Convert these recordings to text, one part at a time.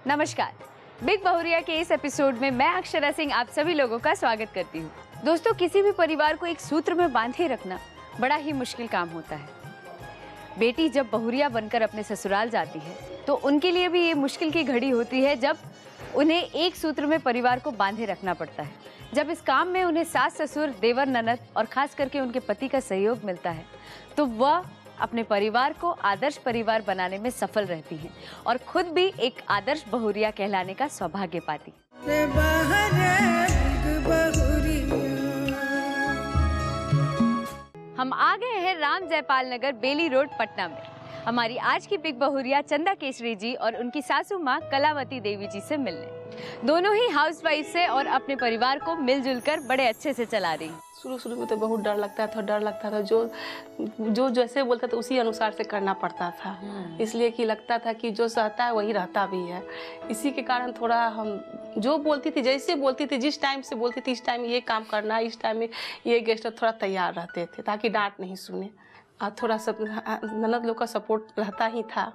नमस्कार, बिग बहुरिया के इस एपिसोड में मैं अक्षरा सिंह आप सभी लोगों का स्वागत करती हूँ। दोस्तों, किसी भी परिवार को एक सूत्र में बांधे रखना बड़ा ही मुश्किल काम होता है। बेटी जब बहुरिया बनकर अपने ससुराल जाती है तो उनके लिए भी ये मुश्किल की घड़ी होती है जब उन्हें एक सूत्र में परिवार को बांधे रखना पड़ता है। जब इस काम में उन्हें सास ससुर, देवर ननद और खास करके उनके पति का सहयोग मिलता है तो वह अपने परिवार को आदर्श परिवार बनाने में सफल रहती हैं और खुद भी एक आदर्श बहुरिया कहलाने का सौभाग्य पाती। हम आ गए हैं राम जयपाल नगर, बेली रोड, पटना में। हमारी आज की बिग बहुरिया चंदा केसरी जी और उनकी सासू माँ कलावती देवी जी से मिलने। दोनों ही हाउसवाइफ से और अपने परिवार को मिलजुल कर बड़े अच्छे से चला रही। शुरू में तो बहुत डर लगता था, जो जैसे बोलता था उसी अनुसार से करना पड़ता था। इसलिए कि लगता था कि जो सहता है वही रहता भी है। इसी के कारण थोड़ा हम जो बोलती थी, जैसे बोलती थी, जिस टाइम से बोलती थी इस टाइम ये काम करना, इस टाइम में ये गेस्ट थोड़ा तैयार रहते थे ताकि डांट नहीं सुने। और थोड़ा सब ननद लोग का सपोर्ट रहता ही था।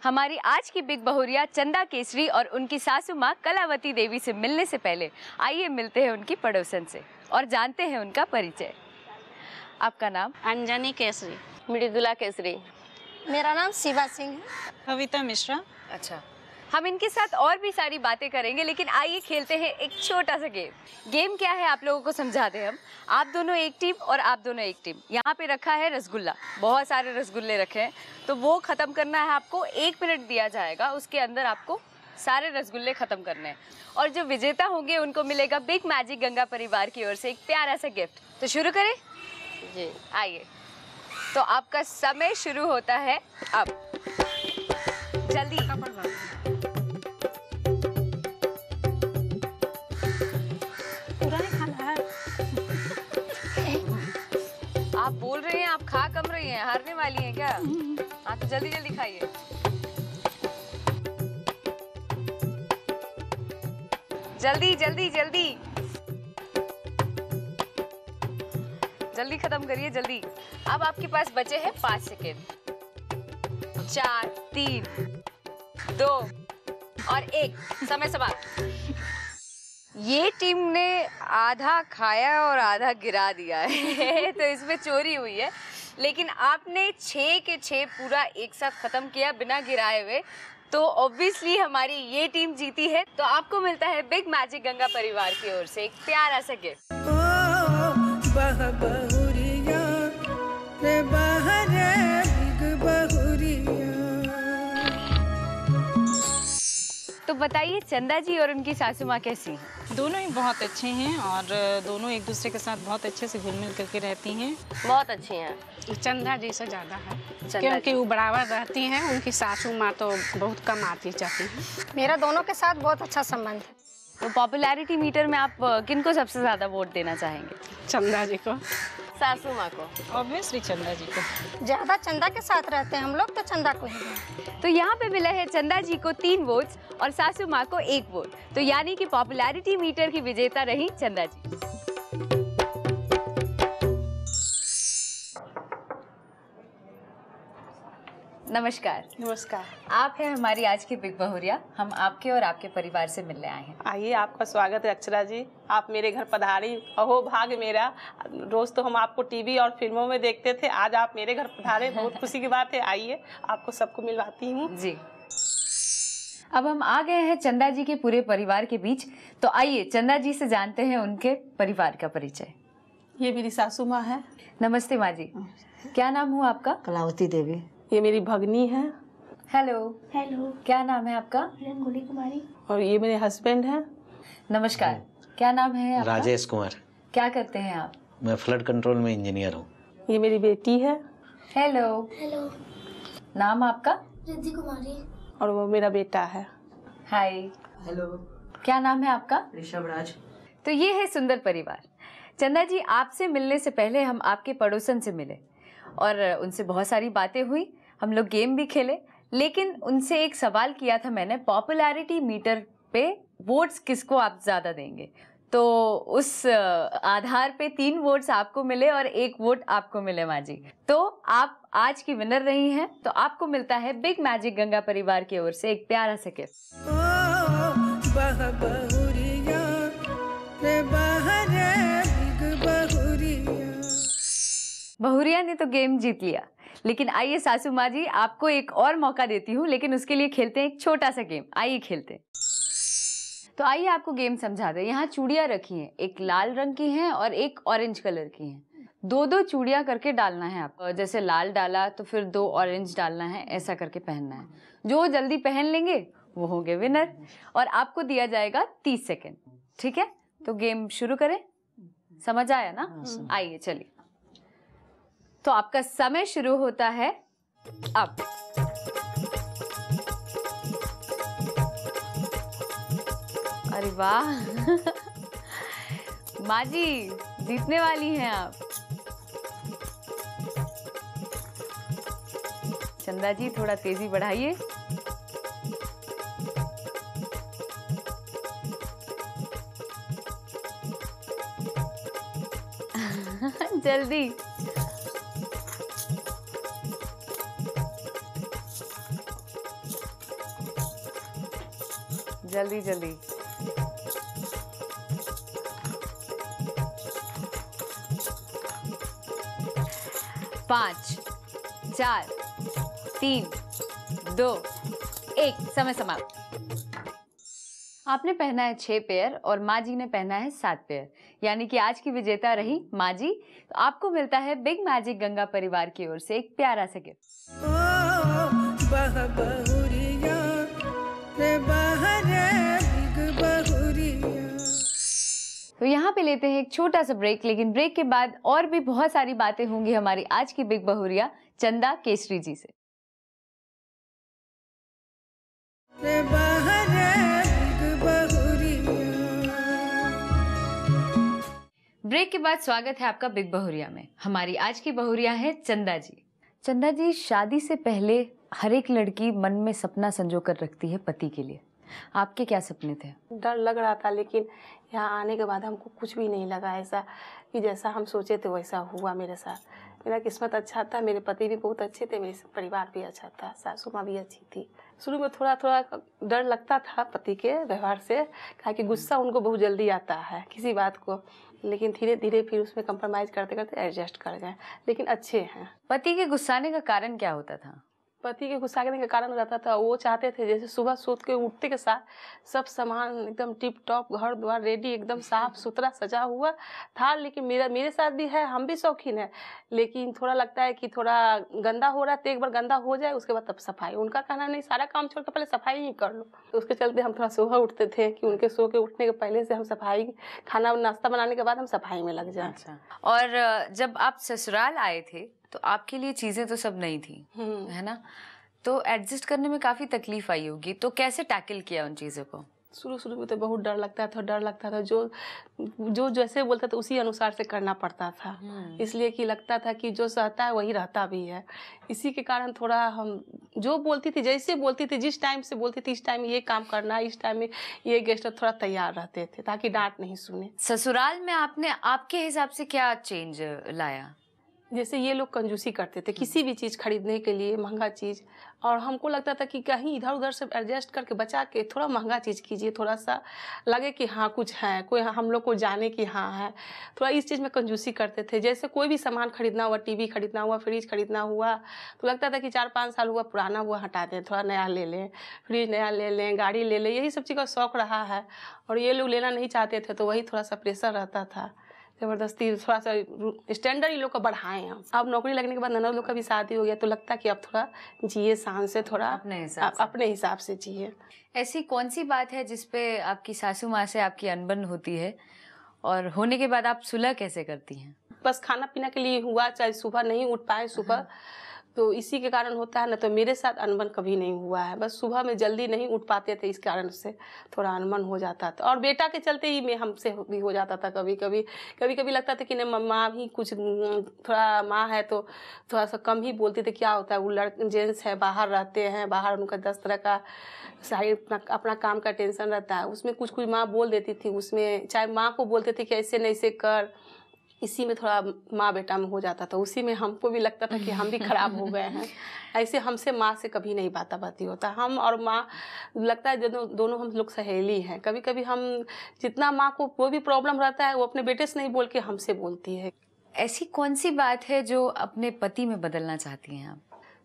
हमारी आज की बिग बहुरिया चंदा केसरी और उनकी सासू माँ कलावती देवी से मिलने से पहले आइए मिलते हैं उनकी पड़ोसन से और जानते हैं उनका परिचय। आपका नाम? अंजनी केसरी। मृदुला केसरी। मेरा नाम शिवा सिंह है। कविता मिश्रा। अच्छा, हम इनके साथ और भी सारी बातें करेंगे, लेकिन आइए खेलते हैं एक छोटा सा गेम। गेम क्या है आप लोगों को समझा दें हम। आप दोनों एक टीम और आप दोनों एक टीम। यहाँ पे रखा है रसगुल्ला, बहुत सारे रसगुल्ले रखे हैं, तो वो ख़त्म करना है आपको। 1 मिनट दिया जाएगा, उसके अंदर आपको सारे रसगुल्ले ख़त्म करने हैं। और जो विजेता होंगे उनको मिलेगा बिग मैजिक गंगा परिवार की ओर से एक प्यारा सा गिफ्ट। तो शुरू करें जी, आइए। तो आपका समय शुरू होता है अब। जल्दी आप बोल रहे हैं, आप खा कम रही हैं, हारने वाली हैं क्या? हाँ तो जल्दी जल्दी खाइए। जल्दी जल्दी जल्दी जल्दी खत्म करिए, जल्दी। अब आपके पास बचे हैं 5 सेकेंड। 4, 3, 2 और 1, समय समाप्त। ये टीम ने आधा खाया और आधा गिरा दिया है तो इसमें चोरी हुई है, लेकिन आपने 6 के 6 पूरा एक साथ खत्म किया बिना गिराए हुए, तो ऑब्वियसली हमारी ये टीम जीती है। तो आपको मिलता है बिग मैजिक गंगा परिवार की ओर से एक प्यारा सा गिफ्ट। तो बताइए चंदा जी और उनकी सासू माँ कैसी हैं? दोनों ही बहुत अच्छे हैं और दोनों एक दूसरे के साथ बहुत अच्छे से घुल मिल करके रहती हैं। बहुत अच्छी हैं। चंदा जी से ज़्यादा है क्योंकि वो बराबर रहती हैं। उनकी सासू माँ तो बहुत कम आती जाती हैं। मेरा दोनों के साथ बहुत अच्छा संबंध है। तो पॉपुलैरिटी मीटर में आप किनको सबसे ज़्यादा वोट देना चाहेंगे? चंदा जी को। सासू माँ को। ऑब्वियसली चंदा जी को। ज्यादा चंदा के साथ रहते हैं हम लोग, तो चंदा को ही। तो यहाँ पे मिला है चंदा जी को 3 वोट्स और सासू माँ को 1 वोट। तो यानी कि पॉपुलैरिटी मीटर की विजेता रही चंदा जी। नमस्कार। नमस्कार। आप हैं हमारी आज की बिग बहुरिया। हम आपके और आपके परिवार से मिलने आए हैं। आइए, आपका स्वागत है अक्षरा जी। आप मेरे घर पधारी, अहो भाग मेरा। रोज तो हम आपको टीवी और फिल्मों में देखते थे, आज आप मेरे घर पधारे, बहुत खुशी की बात है। आइए, आपको सबको मिलवाती हूँ जी। अब हम आ गए हैं चंदा जी के पूरे परिवार के बीच, तो आइए चंदा जी से जानते हैं उनके परिवार का परिचय। ये मेरी सासू माँ है। नमस्ते माँ जी, क्या नाम हुआ आपका? कलावती देवी। ये मेरी भगनी है। हेलो। हेलो। क्या नाम है आपका? रंगोली कुमारी। और ये मेरे हस्बैंड हैं। नमस्कार, क्या नाम है आपका? राजेश कुमार। क्या करते हैं आप? मैं फ्लड कंट्रोल में इंजीनियर हूँ। ये मेरी बेटी है। हेलो। हेलो। नाम आपका? रिद्धि कुमारी। और वो मेरा बेटा है। हाय। हेलो। क्या नाम है आपका? ऋषभ राज। तो ये है सुंदर परिवार। चंदा जी, आपसे मिलने से पहले हम आपके पड़ोसन से मिले और उनसे बहुत सारी बातें हुई, हम लोग गेम भी खेले, लेकिन उनसे एक सवाल किया था मैंने, पॉपुलैरिटी मीटर पे वोट्स किसको आप ज़्यादा देंगे? तो उस आधार पे 3 वोट्स आपको मिले और 1 वोट आपको मिले माँ जी। तो आप आज की विनर रही हैं, तो आपको मिलता है बिग मैजिक गंगा परिवार की ओर से एक प्यारा सा गिफ्ट। बहुरिया ने तो गेम जीत लिया, लेकिन आइए सासू माँ जी आपको एक और मौका देती हूँ, लेकिन उसके लिए खेलते हैं एक छोटा सा गेम। आइए खेलते हैं। तो आइए आपको गेम समझा दें। यहाँ चूड़ियाँ रखी हैं, एक लाल रंग की हैं और एक ऑरेंज कलर की हैं। 2-2 चूड़ियाँ करके डालना है आपको। जैसे लाल डाला तो फिर 2 ऑरेंज डालना है, ऐसा करके पहनना है। जो जल्दी पहन लेंगे वो होंगे विनर और आपको दिया जाएगा 30 सेकेंड। ठीक है, तो गेम शुरू करें। समझ आया ना? आइए चलिए। तो आपका समय शुरू होता है अब। अरे वाह माँ जी जीतने वाली हैं आप। चंदा जी थोड़ा तेजी बढ़ाइए। जल्दी। जल्दी जल्दी। पाँच, 4, 3, 2, 1 समय समाप्त। आपने पहना है 6 पेयर और माँ जी ने पहना है 7 पेयर, यानी कि आज की विजेता रही माँ जी। तो आपको मिलता है बिग मैजिक गंगा परिवार की ओर से एक प्यारा सा गिफ्ट। तो यहाँ पे लेते हैं एक छोटा सा ब्रेक, लेकिन ब्रेक के बाद और भी बहुत सारी बातें होंगी हमारी आज की बिग बहुरिया चंदा केसरी जी से। ब्रेक के बाद स्वागत है आपका बिग बहुरिया में। हमारी आज की बहुरिया है चंदा जी। चंदा जी, शादी से पहले हर एक लड़की मन में सपना संजो कर रखती है पति के लिए। आपके क्या सपने थे? डर लग रहा था, लेकिन यहाँ आने के बाद हमको कुछ भी नहीं लगा ऐसा कि जैसा हम सोचे थे वैसा हुआ मेरे साथ। मेरा किस्मत अच्छा था, मेरे पति भी बहुत अच्छे थे, मेरे परिवार भी अच्छा था, सासू माँ भी अच्छी थी। शुरू में थोड़ा थोड़ा डर लगता था पति के व्यवहार से, कहा कि गुस्सा उनको बहुत जल्दी आता है किसी बात को, लेकिन धीरे धीरे फिर उसमें कंप्रोमाइज़ करते करते एडजस्ट कर गए, लेकिन अच्छे हैं। पति के गुस्साने का कारण क्या होता था? पति के गुस्सा करने का कारण रहता था, वो चाहते थे जैसे सुबह सोच के उठते के साथ सब सामान एकदम टिप टॉप, घर द्वार रेडी, एकदम साफ सुथरा सजा हुआ था। लेकिन मेरे साथ भी है, हम भी शौकीन है, लेकिन थोड़ा लगता है कि थोड़ा गंदा हो रहा है तो एक बार गंदा हो जाए उसके बाद तब सफाई। उनका कहना नहीं, सारा काम छोड़ के पहले सफाई ही कर लो। तो उसके चलते हम थोड़ा सुबह उठते थे कि उनके सो के उठने के पहले से हम सफाई, खाना नाश्ता बनाने के बाद हम सफाई में लग जाए। अच्छा। और जब आप ससुराल आए थे तो आपके लिए चीजें तो सब नई थी, है ना? तो एडजस्ट करने में काफी तकलीफ आई होगी, तो कैसे टैकल किया उन चीजों को? शुरू में तो बहुत डर लगता था, जो जैसे बोलता था उसी अनुसार से करना पड़ता था, इसलिए कि लगता था कि जो सहता है वही रहता भी है। इसी के कारण थोड़ा हम जो बोलती थी, जैसे बोलती थी, जिस टाइम से बोलती थी इस टाइम ये काम करना, इस टाइम में ये गेस्ट थोड़ा तैयार रहते थे ताकि डांट नहीं सुने। ससुराल में आपने आपके हिसाब से क्या चेंज लाया? जैसे ये लोग कंजूसी करते थे किसी भी चीज़ खरीदने के लिए, महंगा चीज़, और हमको लगता था कि कहीं इधर उधर से एडजस्ट करके बचा के थोड़ा महंगा चीज़ कीजिए, थोड़ा सा लगे कि हाँ कुछ है, कोई हम लोग को जाने की हाँ है, थोड़ा इस चीज़ में कंजूसी करते थे। जैसे कोई भी सामान खरीदना हुआ, टीवी खरीदना हुआ, फ्रिज खरीदना हुआ, तो लगता था कि 4-5 साल हुआ पुराना हुआ हटा दें, थोड़ा नया ले लें, फ्रिज नया ले लें, गाड़ी ले लें, यही सब चीज़ का शौक़ रहा है। और ये लोग लेना नहीं चाहते थे, तो वही थोड़ा सा प्रेशर रहता था, ज़बरदस्ती थोड़ा सा स्टैंडर्ड इन लोग का बढ़ाएं हम। अब नौकरी लगने के बाद ननद लोग का भी शादी हो गया, तो लगता है कि अब थोड़ा जिए शान से, थोड़ा अपने हिसाब से जिए। ऐसी कौन सी बात है जिस पे आपकी सासू माँ से आपकी अनबन होती है और होने के बाद आप सुलह कैसे करती हैं? बस खाना पीना के लिए हुआ, चाहे सुबह नहीं उठ पाए सुबह, तो इसी के कारण होता है ना। तो मेरे साथ अनबन कभी नहीं हुआ है, बस सुबह में जल्दी नहीं उठ पाते थे, इस कारण से थोड़ा अनबन हो जाता था। और बेटा के चलते ही मैं हमसे भी हो जाता था। कभी कभी लगता था कि नहीं माँ भी कुछ थोड़ा माँ है तो थोड़ा सा कम ही बोलती थी। क्या होता है, वो जेंट्स है, बाहर रहते हैं, बाहर उनका 10 तरह का साइड अपना काम का टेंशन रहता है, उसमें कुछ माँ बोल देती थी। उसमें चाहे माँ को बोलते थे कि ऐसे नहीं ऐसे कर, इसी में थोड़ा माँ बेटा में हो जाता था। उसी में हमको भी लगता था कि हम भी खराब हो गए हैं। ऐसे हमसे माँ से कभी नहीं बाती होता। हम और माँ लगता है दोनों हम लोग सहेली हैं। कभी कभी हम जितना माँ को कोई भी प्रॉब्लम रहता है वो अपने बेटे से नहीं बोल के हमसे बोलती है। ऐसी कौन सी बात है जो अपने पति में बदलना चाहती हैं आप?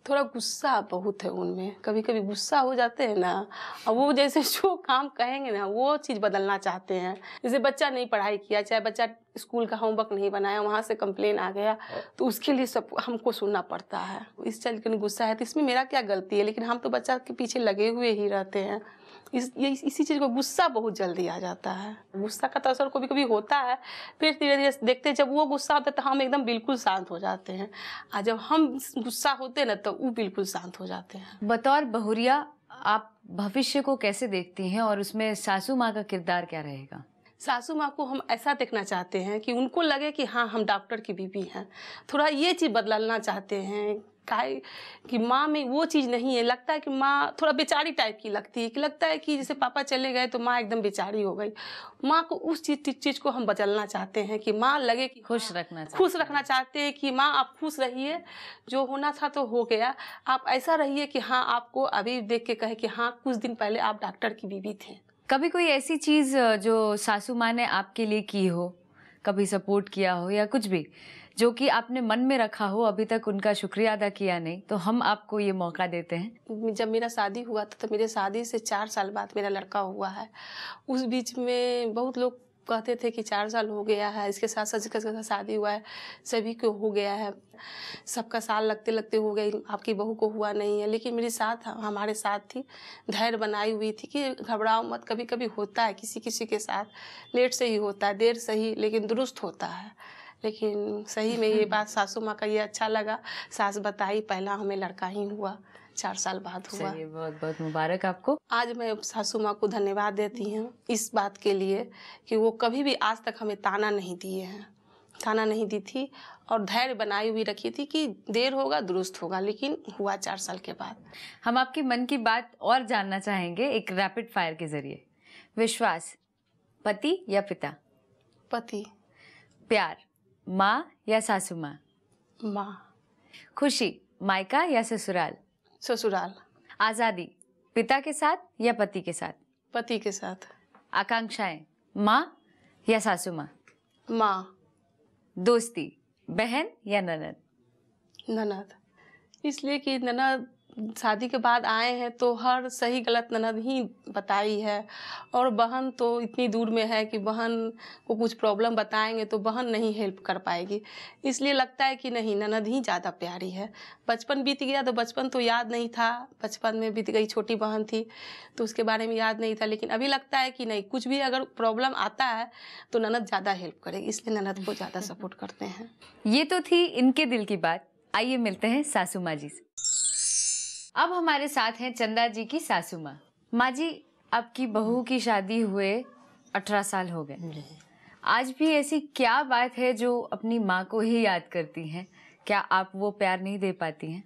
थोड़ा गुस्सा बहुत है उनमें। कभी कभी गुस्सा हो जाते हैं ना, और वो जैसे जो काम कहेंगे ना वो चीज़ बदलना चाहते हैं। जैसे बच्चा नहीं पढ़ाई किया, चाहे बच्चा स्कूल का होमवर्क नहीं बनाया, वहाँ से कंप्लेन आ गया, तो उसके लिए सब हमको सुनना पड़ता है। इस चीज़ का गुस्सा है तो इसमें मेरा क्या गलती है, लेकिन हम तो बच्चा के पीछे लगे हुए ही रहते हैं। इसी चीज़ को गुस्सा बहुत जल्दी आ जाता है। गुस्सा का तो असर कभी कभी होता है, फिर धीरे धीरे देखते जब वो गुस्सा होता है तो हम एकदम बिल्कुल शांत हो जाते हैं, और जब हम गुस्सा होते हैं ना तो वो बिल्कुल शांत हो जाते हैं। बतौर बहुरिया आप भविष्य को कैसे देखती हैं और उसमें सासू माँ का किरदार क्या रहेगा? सासू माँ को हम ऐसा देखना चाहते हैं कि उनको लगे कि हाँ हम डॉक्टर की बीवी हैं। थोड़ा ये चीज़ बदलना चाहते हैं कि माँ में वो चीज़ नहीं है। लगता है कि माँ थोड़ा बेचारी टाइप की लगती है, कि लगता है कि जैसे पापा चले गए तो माँ एकदम बेचारी हो गई। माँ को उस चीज़ को हम बदलना चाहते हैं कि माँ लगे कि खुश रखना चाहते हैं कि माँ आप खुश रहिए, जो होना था तो हो गया, आप ऐसा रहिए कि हाँ आपको अभी देख के कहे कि हाँ कुछ दिन पहले आप डॉक्टर की बीवी थे। कभी कोई ऐसी चीज़ जो सासू माँ ने आपके लिए की हो, कभी सपोर्ट किया हो या कुछ भी जो कि आपने मन में रखा हो, अभी तक उनका शुक्रिया अदा किया नहीं, तो हम आपको ये मौका देते हैं। जब मेरा शादी हुआ था तो मेरे शादी से 4 साल बाद मेरा लड़का हुआ है। उस बीच में बहुत लोग कहते थे कि 4 साल हो गया है, इसके साथ साथ जिसका शादी हुआ है सभी को हो गया है, सबका साल लगते लगते हो गई, आपकी बहू को हुआ नहीं है। लेकिन मेरे साथ हमारे साथ थी, धैर्य बनाई हुई थी कि घबराओ मत, कभी कभी होता है किसी के साथ, लेट से ही होता है, देर से ही, लेकिन दुरुस्त होता है। लेकिन सही में ये बात सासू माँ का ये अच्छा लगा, सास बताई, पहला हमें लड़का ही हुआ, 4 साल बाद हुआ। बहुत बहुत मुबारक आपको। आज मैं सासू माँ को धन्यवाद देती हूँ इस बात के लिए कि वो कभी भी आज तक हमें ताना नहीं दिए हैं, ताना नहीं दी थी, और धैर्य बनाई हुई रखी थी कि देर होगा दुरुस्त होगा, लेकिन हुआ 4 साल के बाद। हम आपके मन की बात और जानना चाहेंगे एक रैपिड फायर के जरिए। विश्वास, पति या पिता? पति। प्यार, माँ या सासू माँ? माँ। खुशी, मायका या ससुराल? ससुराल। आज़ादी, पिता के साथ या पति के साथ? पति के साथ। आकांक्षाएं, माँ या सासू माँ? माँ। दोस्ती, बहन या ननद? ननद। इसलिए कि ननद शादी के बाद आए हैं तो हर सही गलत ननद ही बताई है, और बहन तो इतनी दूर में है कि बहन को कुछ प्रॉब्लम बताएंगे तो बहन नहीं हेल्प कर पाएगी। इसलिए लगता है कि नहीं, ननद ही ज़्यादा प्यारी है। बचपन बीत गया तो बचपन तो याद नहीं था, बचपन में बीत गई, छोटी बहन थी तो उसके बारे में याद नहीं था, लेकिन अभी लगता है कि नहीं, कुछ भी अगर प्रॉब्लम आता है तो ननद ज़्यादा हेल्प करेगी, इसलिए ननद को ज़्यादा सपोर्ट करते हैं। ये तो थी इनके दिल की बात। आइए मिलते हैं सासू माँ जी से। अब हमारे साथ हैं चंदा जी की सासू माँ। माँ जी, आपकी बहू की शादी हुए 18 साल हो गए, आज भी ऐसी क्या बात है जो अपनी माँ को ही याद करती हैं? क्या आप वो प्यार नहीं दे पाती हैं?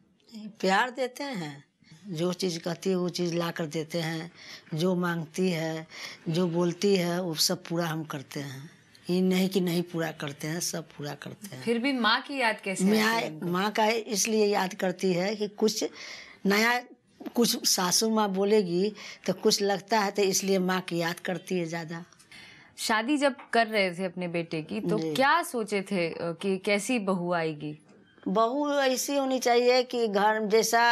प्यार देते हैं, जो चीज़ कहती है वो चीज़ ला कर देते हैं, जो मांगती है, जो बोलती है वो सब पूरा हम करते हैं। ये नहीं कि नहीं पूरा करते हैं, सब पूरा करते हैं। फिर भी माँ की याद कैसे? माँ का इसलिए याद करती है कि कुछ नया, कुछ सासू माँ बोलेगी तो कुछ लगता है, तो इसलिए माँ की याद करती है ज़्यादा। शादी जब कर रहे थे अपने बेटे की तो क्या सोचे थे कि कैसी बहू आएगी? बहू ऐसी होनी चाहिए कि घर जैसा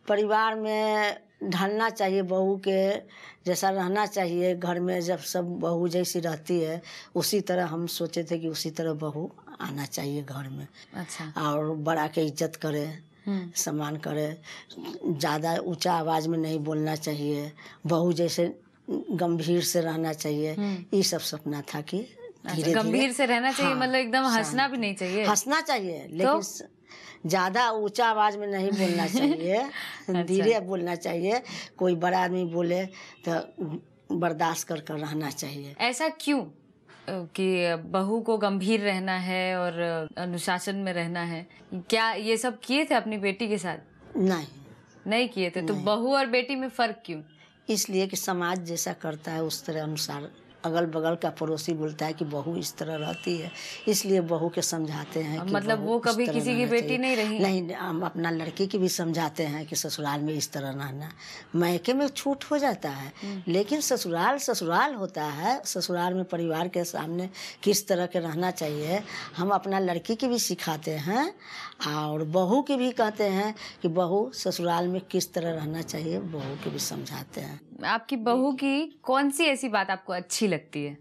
परिवार में ढलना चाहिए, बहू के जैसा रहना चाहिए। घर में जब सब बहू जैसी रहती है उसी तरह हम सोचे थे कि उसी तरह बहू आना चाहिए घर में। अच्छा। और बड़ा के इज्जत करे, सम्मान करे, ज़्यादा ऊंचा आवाज़ में नहीं बोलना चाहिए, बहू जैसे गंभीर से रहना चाहिए। ये सब सपना था कि गंभीर से रहना चाहिए। मतलब एकदम हंसना भी नहीं चाहिए? हंसना चाहिए, लेकिन ज़्यादा ऊंचा आवाज़ में नहीं बोलना चाहिए, धीरे बोलना चाहिए। कोई बड़ा आदमी बोले तो बर्दाश्त कर कर रहना चाहिए। ऐसा क्यों कि बहू को गंभीर रहना है और अनुशासन में रहना है? क्या ये सब किए थे अपनी बेटी के साथ? नहीं किए थे। तो बहू और बेटी में फर्क क्यों? इसलिए कि समाज जैसा करता है उस तरह अनुसार अगल बगल का पड़ोसी बोलता है कि बहू इस तरह रहती है, इसलिए बहू के समझाते हैं कि मतलब वो कभी किसी की बेटी नहीं रही? नहीं, हम अपना लड़की की भी समझाते हैं कि ससुराल में इस तरह रहना। मायके में छूट हो जाता है, लेकिन ससुराल होता है। ससुराल में परिवार के सामने किस तरह के रहना चाहिए हम अपना लड़की की भी सिखाते हैं और बहू की भी कहते हैं कि बहू ससुराल में किस तरह रहना चाहिए, बहू की भी समझाते हैं। आपकी बहू की कौन सी ऐसी बात आपको अच्छी लगती है?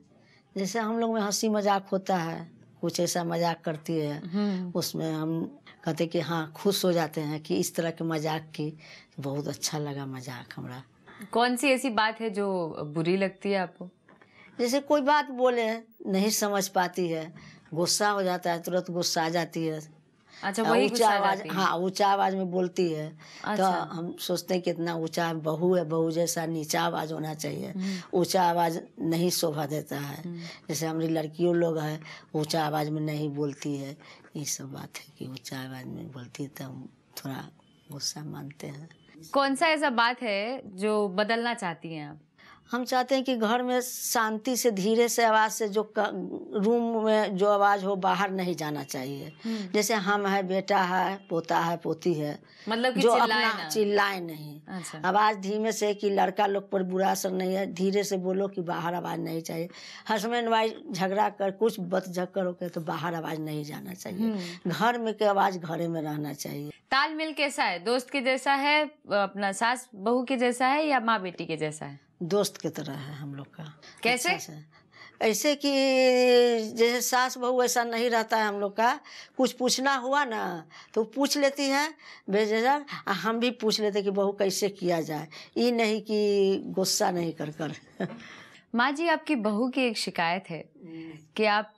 जैसे हम लोग में हंसी मजाक होता है, कुछ ऐसा मजाक करती है, उसमें हम कहते कि हाँ खुश हो जाते हैं कि इस तरह के मजाक की, बहुत अच्छा लगा मजाक हमरा। कौन सी ऐसी बात है जो बुरी लगती है आपको? जैसे कोई बात बोले नहीं समझ पाती है, गुस्सा हो जाता है, तुरंत गुस्सा आ जाती है। अच्छा, वही ऊंचा आवाज, हाँ ऊंचा आवाज में बोलती है। तो हम सोचते हैं कि इतना ऊंचा बहू है, बहू जैसा नीचा आवाज होना चाहिए, ऊंचा आवाज नहीं शोभा देता है। जैसे हमारी लड़कियों लोग हैं ऊंचा आवाज में नहीं बोलती है, ये सब बात है कि ऊंचा आवाज में बोलती है तो हम थोड़ा गुस्सा मानते हैं। कौन सा ऐसा बात है जो बदलना चाहती हैं आप? हम चाहते हैं कि घर में शांति से धीरे से आवाज से जो रूम में जो आवाज हो बाहर नहीं जाना चाहिए। जैसे हम है, बेटा है, पोता है, पोती है, मतलब कि जो चिल्लाए अपना ना। चिल्लाए नहीं। अच्छा। आवाज धीमे से कि लड़का लोग पर बुरा असर नहीं है, धीरे से बोलो कि बाहर आवाज नहीं चाहिए। हस्बैंड वाइफ झगड़ा कर कुछ बतझक्कर होकर तो बाहर आवाज नहीं जाना चाहिए। घर में के आवाज घरे में रहना चाहिए। तालमेल कैसा है? दोस्त के जैसा है, अपना सास बहू के जैसा है, या माँ बेटी के जैसा है? दोस्त की तरह है हम लोग का। कैसे? अच्छा से। ऐसे कि जैसे सास बहू ऐसा नहीं रहता है हम लोग का। कुछ पूछना हुआ ना तो पूछ लेती है बेझिझक, हम भी पूछ लेते कि बहू कैसे किया जाए, ये नहीं कि गुस्सा नहीं कर कर। माँ जी, आपकी बहू की एक शिकायत है कि आप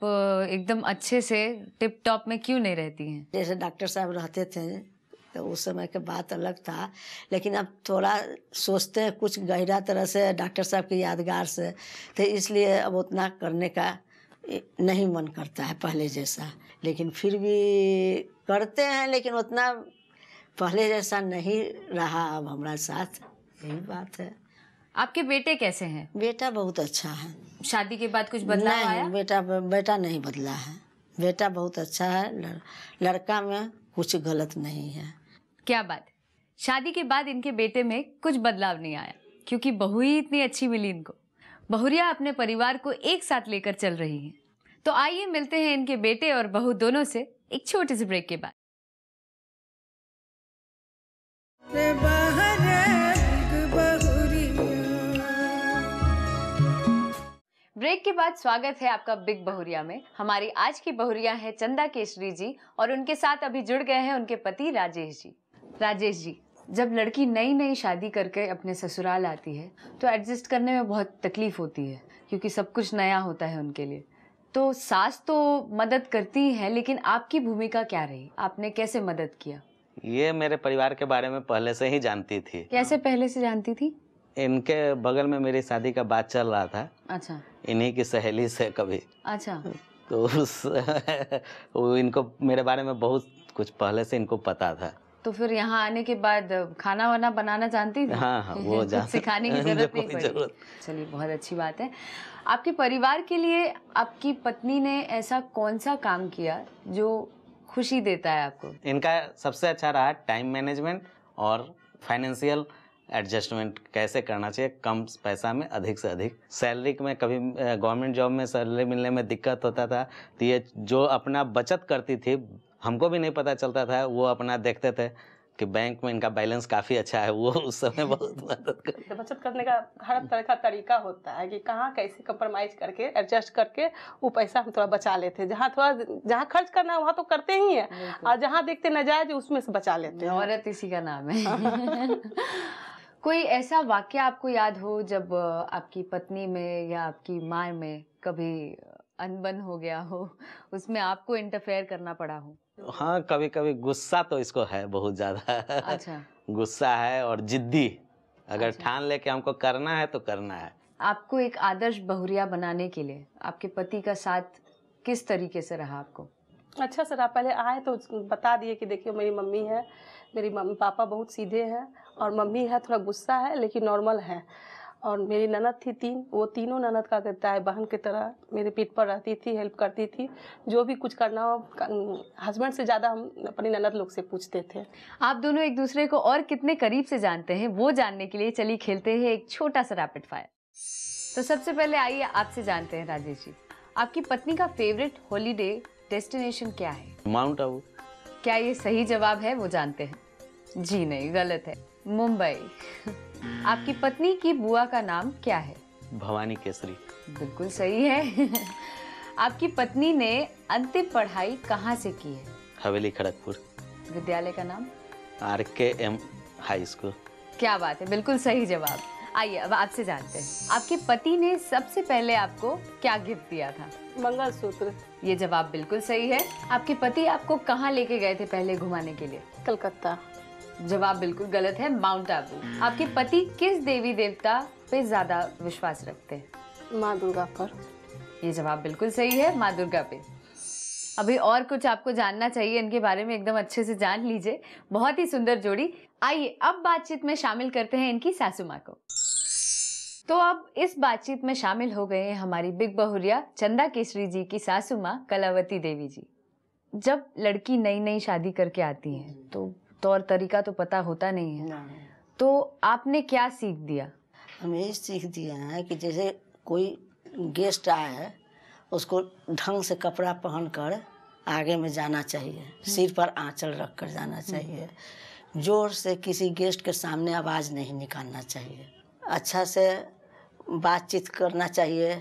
एकदम अच्छे से टिप टॉप में क्यों नहीं रहती हैं? जैसे डॉक्टर साहब रहते थे तो उस समय के बात अलग था, लेकिन अब थोड़ा सोचते हैं कुछ गहरा तरह से डॉक्टर साहब की यादगार से, तो इसलिए अब उतना करने का नहीं मन करता है पहले जैसा। लेकिन फिर भी करते हैं, लेकिन उतना पहले जैसा नहीं रहा अब हमारा साथ, यही बात है। आपके बेटे कैसे हैं? बेटा बहुत अच्छा है। शादी के बाद कुछ बदलाव आया? नहीं, बेटा नहीं बदला है। बेटा बहुत अच्छा है, लड़का में कुछ गलत नहीं है। क्या बात, शादी के बाद इनके बेटे में कुछ बदलाव नहीं आया क्योंकि बहू ही इतनी अच्छी मिली इनको। बहुरिया अपने परिवार को एक साथ लेकर चल रही हैं। तो आइए मिलते हैं इनके बेटे और बहू दोनों से एक छोटे से ब्रेक के बाद। ब्रेक के बाद स्वागत है आपका बिग बहुरिया में। हमारी आज की बहुरिया है चंदा केसरी जी और उनके साथ अभी जुड़ गए हैं उनके पति राजेश जी। राजेश जी, जब लड़की नई नई शादी करके अपने ससुराल आती है तो एडजस्ट करने में बहुत तकलीफ होती है क्योंकि सब कुछ नया होता है उनके लिए। तो सास तो मदद करती है, लेकिन आपकी भूमिका क्या रही? आपने कैसे मदद किया? ये मेरे परिवार के बारे में पहले से ही जानती थी। कैसे पहले से जानती थी? इनके बगल में मेरी शादी का बात चल रहा था। अच्छा। इन्हीं की सहेली से कभी। अच्छा। तो वो इनको मेरे बारे में बहुत कुछ पहले से इनको पता था। तो फिर यहाँ आने के बाद खाना वाना बनाना जानती थी? हाँ, वो कुछ सिखाने की जरूरत नहीं पड़ी। चलिए, बहुत अच्छी बात है। आपके परिवार के लिए आपकी पत्नी ने ऐसा कौन सा काम किया जो खुशी देता है आपको? इनका सबसे अच्छा रहा टाइम मैनेजमेंट और फाइनेंशियल एडजस्टमेंट कैसे करना चाहिए कम पैसा में अधिक से अधिक। सैलरी में कभी गवर्नमेंट जॉब में सैलरी मिलने में दिक्कत होता था, तो ये जो अपना बचत करती थी, हमको भी नहीं पता चलता था, वो अपना देखते थे कि बैंक में इनका बैलेंस काफ़ी अच्छा है, वो उस समय बहुत मदद करते। बचत करने का हर तरह का तरीका होता है कि कहाँ कैसे कंप्रोमाइज करके एडजस्ट करके वो पैसा हम थोड़ा बचा लेते हैं। जहाँ खर्च करना है वहाँ तो करते ही हैं, और जहाँ देखते नाजायज उसमें से बचा लेते हैं। औरत इसी का नाम है। कोई ऐसा वाक्य आपको याद हो जब आपकी पत्नी में या आपकी माँ में कभी अनबन हो गया हो, उसमें आपको इंटरफेयर करना पड़ा हो? हाँ, कभी कभी गुस्सा तो इसको है बहुत ज्यादा। अच्छा। गुस्सा है और जिद्दी। अगर अच्छा। ठान ले कि हमको करना है तो करना है। आपको एक आदर्श बहुरिया बनाने के लिए आपके पति का साथ किस तरीके से रहा आपको? अच्छा सर, आप पहले आए तो बता दिए कि देखिए मेरी मम्मी है, मेरी मम्मी पापा बहुत सीधे हैं और मम्मी है थोड़ा गुस्सा है लेकिन नॉर्मल है। और मेरी ननद थी 3, वो तीनों ननद का कहता है बहन की तरह मेरे पीठ पर रहती थी, हेल्प करती थी। जो भी कुछ करना हो हस्बैंड से ज़्यादा हम अपनी ननद लोग से पूछते थे। आप दोनों एक दूसरे को और कितने करीब से जानते हैं वो जानने के लिए चलिए खेलते हैं एक छोटा सा रैपिड फायर। तो सबसे पहले आइए आपसे जानते हैं राजेश जी, आपकी पत्नी का फेवरेट हॉलीडे डेस्टिनेशन क्या है? माउंट आबू। क्या ये सही जवाब है वो जानते हैं? जी नहीं, गलत है, मुंबई। आपकी पत्नी की बुआ का नाम क्या है? भवानी केसरी। बिल्कुल सही है। आपकी पत्नी ने अंतिम पढ़ाई कहाँ से की है? हवेली खड़गपुर। विद्यालय का नाम? RKM high school. क्या बात है, बिल्कुल सही जवाब। आइए अब आपसे जानते हैं, आपके पति ने सबसे पहले आपको क्या गिफ्ट दिया था? मंगलसूत्र। ये जवाब बिल्कुल सही है। आपके पति आपको कहाँ लेके गए थे पहले घुमाने के लिए? कलकत्ता। जवाब बिल्कुल गलत है, माउंट आबू। आपके पति किस देवी देवता पे ज्यादा विश्वास रखते हैं? माँ दुर्गा पर। ये जवाब बिल्कुल सही है, माँ दुर्गा पे। अभी और कुछ आपको जानना चाहिए इनके बारे में, एकदम अच्छे से जान लीजिए। बहुत ही सुंदर जोड़ी। आइए अब बातचीत में शामिल करते हैं इनकी सासू माँ को। तो अब इस बातचीत में शामिल हो गए हैं हमारी बिग बहुरिया चंदा केसरी जी की सासू माँ कलावती देवी जी। जब लड़की नई नई शादी करके आती है तो तौर तरीका तो पता होता नहीं है, तो आपने क्या सीख दिया? हम यही सीख दिए हैं कि जैसे कोई गेस्ट आया है उसको ढंग से कपड़ा पहनकर आगे में जाना चाहिए, सिर पर आंचल रख कर जाना चाहिए, जोर से किसी गेस्ट के सामने आवाज़ नहीं निकालना चाहिए, अच्छा से बातचीत करना चाहिए,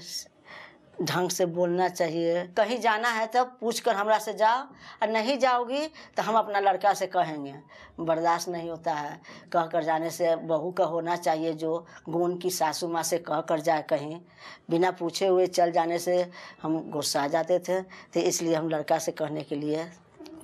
ढंग से बोलना चाहिए। कहीं जाना है तो पूछ कर हमरा से जाओ, और नहीं जाओगी तो हम अपना लड़का से कहेंगे। बर्दाश्त नहीं होता है, कह कर जाने से बहू का होना चाहिए जो गुण की सासू माँ से कह कर जाए, कहीं बिना पूछे हुए चल जाने से हम गुस्सा जाते थे, तो इसलिए हम लड़का से कहने के लिए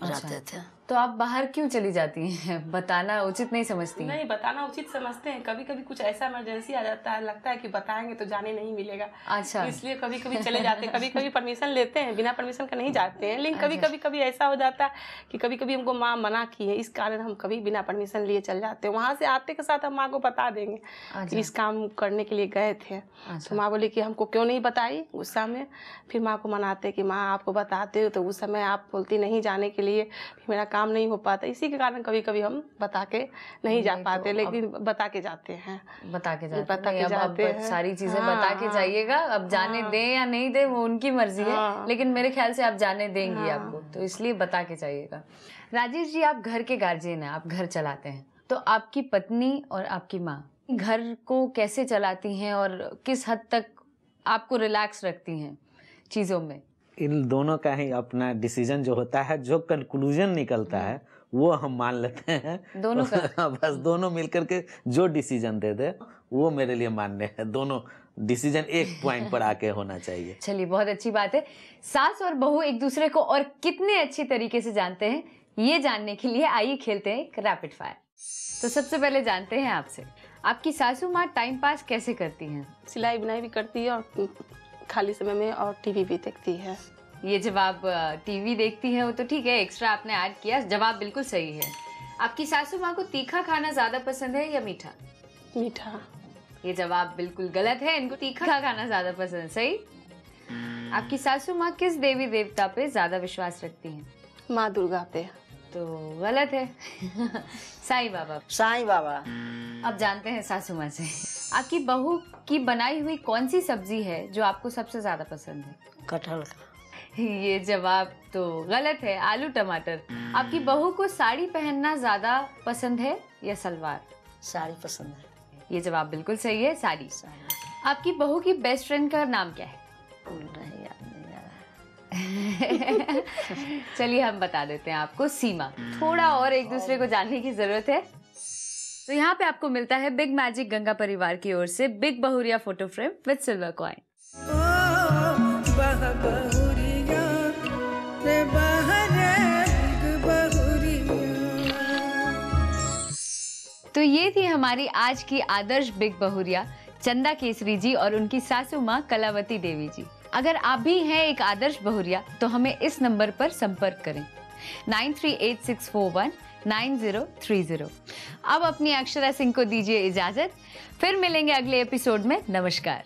जाते थे। तो आप बाहर क्यों चली जाती हैं? बताना उचित नहीं समझती? नहीं, बताना उचित समझते हैं। कभी कभी कुछ ऐसा इमरजेंसी आ जाता है, लगता है कि बताएंगे तो जाने नहीं मिलेगा। अच्छा। इसलिए कभी कभी चले जाते हैं। कभी कभी परमिशन लेते हैं, बिना परमिशन का नहीं जाते हैं। लेकिन कभी ऐसा हो जाता है कि कभी कभी हमको माँ मना की है, इस कारण हम कभी बिना परमिशन लिए चल जाते हैं। वहाँ से आते के साथ हम माँ को बता देंगे कि इस काम करने के लिए गए थे। तो माँ बोली कि हमको क्यों नहीं बताई गुस्सा में। फिर माँ को मनाते कि माँ आपको बताते हो तो उस समय आप बोलती नहीं जाने के लिए, फिर मेरा काम नहीं हो पाता। इसी के कारण कभी कभी हम बता के नहीं जा पाते, लेकिन बता के जाते हैं। बता के जाते जाते हैं। सारी चीजें बता के जाइएगा। अब जाने दें या नहीं दें वो उनकी मर्जी है, लेकिन मेरे ख्याल से आप जाने देंगी आपको, तो इसलिए बता के जाइएगा। राजेश जी, आप घर के गार्जियन हैं, आप घर चलाते हैं, तो आपकी पत्नी और आपकी माँ घर को कैसे चलाती हैं और किस हद तक आपको रिलैक्स रखती हैं चीजों में? इन दोनों का ही अपना डिसीजन जो होता है, जो कंक्लूजन निकलता है वो हम मान लेते हैं दोनों का। बस दोनों मिलकर के जो डिसीजन दे दे वो मेरे लिए मान्य है। दोनों डिसीजन एक पॉइंट पर आके होना चाहिए। चलिए, बहुत अच्छी बात है। सास और बहू एक दूसरे को और कितने अच्छी तरीके से जानते हैं, ये जानने के लिए आइए खेलते हैं एक रैपिड फायर। तो सबसे पहले जानते हैं आपसे, आपकी सासू माँ टाइम पास कैसे करती हैं? सिलाई बुनाई भी करती है और खाली समय में और टीवी भी देखती है। ये जवाब टीवी देखती है वो तो ठीक है, एक्स्ट्रा आपने ऐड किया, जवाब बिल्कुल सही है। आपकी सासू माँ को तीखा खाना ज्यादा पसंद है या मीठा? मीठा। ये जवाब बिल्कुल गलत है, इनको तीखा खाना ज्यादा पसंद है। सही। आपकी सासू माँ किस देवी देवता पे ज्यादा विश्वास रखती हैं? माँ दुर्गा पे। तो गलत है। साईं बाबा। साईं बाबा। अब जानते हैं सासू माँ से, आपकी बहू की बनाई हुई कौन सी सब्जी है जो आपको सबसे ज्यादा पसंद है? कटहल का। ये जवाब तो गलत है, आलू टमाटर। आपकी बहू को साड़ी पहनना ज्यादा पसंद है या सलवार? साड़ी पसंद है। ये जवाब बिल्कुल सही है, साड़ी। आपकी बहू की बेस्ट फ्रेंड का नाम क्या है? नहीं याद नहीं आ रहा। चलिए हम बता देते हैं आपको, सीमा। थोड़ा और एक दूसरे को जानने की जरूरत है। तो यहाँ पे आपको मिलता है बिग मैजिक गंगा परिवार की ओर से बिग बहुरिया photo frame with silver coin. बहुरिया रे बहरे बिग तो ये थी हमारी आज की आदर्श बिग बहुरिया चंदा केसरी जी और उनकी सासू माँ कलावती देवी जी। अगर आप भी हैं एक आदर्श बहुरिया तो हमें इस नंबर पर संपर्क करें 9386419030। अब अपनी अक्षरा सिंह को दीजिए इजाजत, फिर मिलेंगे अगले एपिसोड में। नमस्कार।